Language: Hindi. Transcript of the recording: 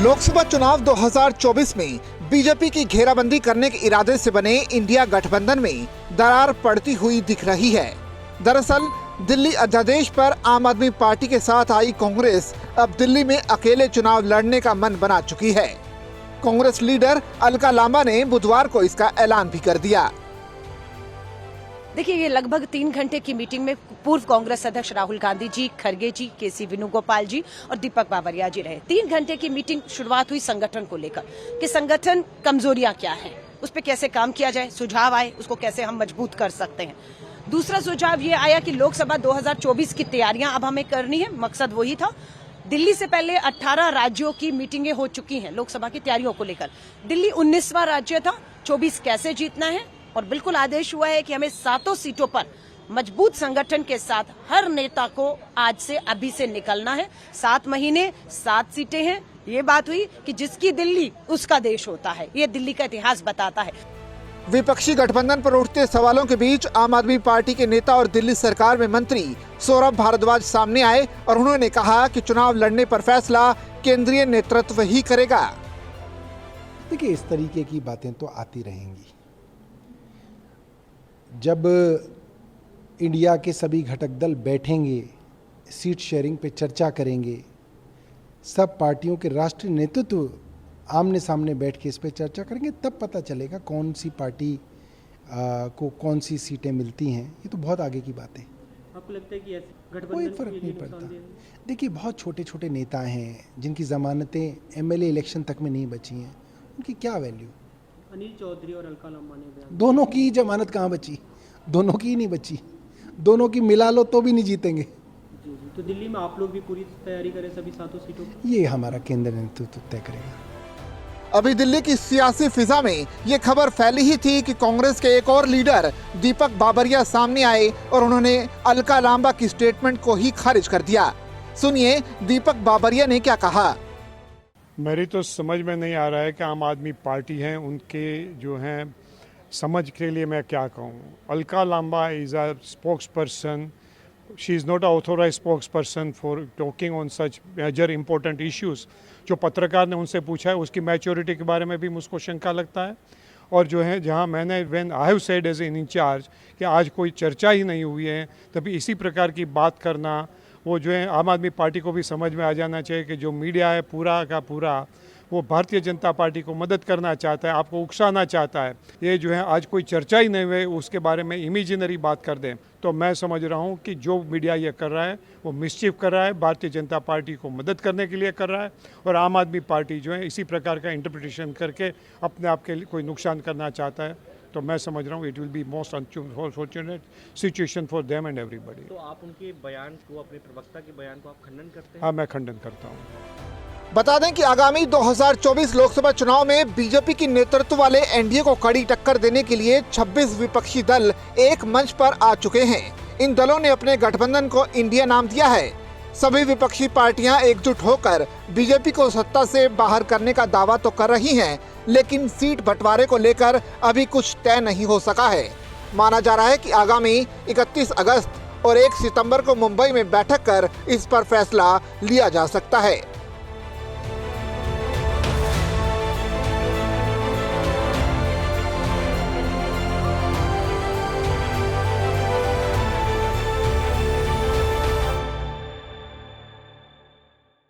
लोकसभा चुनाव 2024 में बीजेपी की घेराबंदी करने के इरादे से बने इंडिया गठबंधन में दरार पड़ती हुई दिख रही है। दरअसल दिल्ली अध्यादेश पर आम आदमी पार्टी के साथ आई कांग्रेस अब दिल्ली में अकेले चुनाव लड़ने का मन बना चुकी है। कांग्रेस लीडर अलका लांबा ने बुधवार को इसका ऐलान भी कर दिया। देखिए, ये लगभग 3 घंटे की मीटिंग में पूर्व कांग्रेस अध्यक्ष राहुल गांधी जी, खरगे जी, केसी वेणुगोपाल जी और दीपक बाबरिया जी रहे। 3 घंटे की मीटिंग शुरुआत हुई संगठन को लेकर कि संगठन कमजोरियां क्या हैं, उस पर कैसे काम किया जाए, सुझाव आए उसको कैसे हम मजबूत कर सकते हैं। दूसरा सुझाव ये आया कि लोकसभा 2024 की तैयारियां अब हमें करनी है। मकसद वही था। दिल्ली से पहले 18 राज्यों की मीटिंगें हो चुकी हैं लोकसभा की तैयारियों को लेकर। दिल्ली 19वां राज्य था। 24 कैसे जीतना है, और बिल्कुल आदेश हुआ है कि हमें 7 सीटों पर मजबूत संगठन के साथ हर नेता को आज से अभी से निकलना है। 7 महीने 7 सीटें हैं। ये बात हुई कि जिसकी दिल्ली उसका देश होता है। ये दिल्ली का इतिहास बताता है। विपक्षी गठबंधन पर उठते सवालों के बीच आम आदमी पार्टी के नेता और दिल्ली सरकार में मंत्री सौरभ भारद्वाज सामने आए और उन्होंने कहा कि चुनाव लड़ने पर फैसला केंद्रीय नेतृत्व ही करेगा। देखिए, इस तरीके की बातें तो आती रहेंगी। जब इंडिया के सभी घटक दल बैठेंगे, सीट शेयरिंग पे चर्चा करेंगे, सब पार्टियों के राष्ट्रीय नेतृत्व आमने सामने बैठ के इस पे चर्चा करेंगे, तब पता चलेगा कौन सी पार्टी को कौन सी सीटें मिलती हैं। ये तो बहुत आगे की बात है। आपको लगता है कि ऐसे कोई फर्क नहीं पड़ता। देखिए, बहुत छोटे छोटे नेता हैं जिनकी जमानतें एमएलए इलेक्शन तक में नहीं बची हैं, उनकी क्या वैल्यू। अनिल चौधरी और अलका लांबा ने बयान, दोनों की जमानत कहाँ बची? दोनों की ही नहीं बची। दोनों की मिला लो तो भी नहीं जीतेंगे। जी। तो दिल्ली में आप लोग भी पूरी तैयारी करें सभी 7 सीटों की? ये हमारा केंद्र नेतृत्व तय करेगा। अभी दिल्ली की सियासी फिजा में ये खबर फैली ही थी कि कांग्रेस के एक और लीडर दीपक बाबरिया सामने आए और उन्होंने अलका लांबा की स्टेटमेंट को ही खारिज कर दिया। सुनिए दीपक बाबरिया ने क्या कहा। मेरी तो समझ में नहीं आ रहा है कि आम आदमी पार्टी हैं, उनके जो हैं समझ के लिए मैं क्या कहूँ। Alka Lamba is a spokesperson, she is not a authorise spokesperson for talking on such major important issues. जो पत्रकार ने उनसे पूछा है उसकी मैच्योरिटी के बारे में भी मुझको शंका लगता है। और जो है जहाँ मैंने when I have said as an in charge कि आज कोई चर्चा ही नहीं हुई है, तभी इसी प्रकार की बात करना, वो जो है आम आदमी पार्टी को भी समझ में आ जाना चाहिए कि जो मीडिया है पूरा का पूरा वो भारतीय जनता पार्टी को मदद करना चाहता है, आपको उकसाना चाहता है। ये जो है आज कोई चर्चा ही नहीं हुई, उसके बारे में इमेजिनरी बात कर दें, तो मैं समझ रहा हूँ कि जो मीडिया ये कर रहा है वो मिसचीफ कर रहा है, भारतीय जनता पार्टी को मदद करने के लिए कर रहा है। और आम आदमी पार्टी जो है इसी प्रकार का इंटरप्रिटेशन करके अपने आप के लिए कोई नुकसान करना चाहता है। तो मैं समझ रहा हूँ it will be most unfortunate situation for them and everybody. तो आप उनके बयान को, अपने प्रवक्ता के बयान को आप खंडन करते हैं? हाँ, मैं खंडन करता हूँ। बता दें कि आगामी 2024 लोकसभा चुनाव में बीजेपी की नेतृत्व वाले एनडीए को कड़ी टक्कर देने के लिए 26 विपक्षी दल एक मंच पर आ चुके हैं। इन दलों ने अपने गठबंधन को इंडिया नाम दिया है। सभी विपक्षी पार्टियां एकजुट होकर बीजेपी को सत्ता से बाहर करने का दावा तो कर रही हैं, लेकिन सीट बंटवारे को लेकर अभी कुछ तय नहीं हो सका है। माना जा रहा है कि आगामी 31 अगस्त और 1 सितंबर को मुंबई में बैठक कर इस पर फैसला लिया जा सकता है।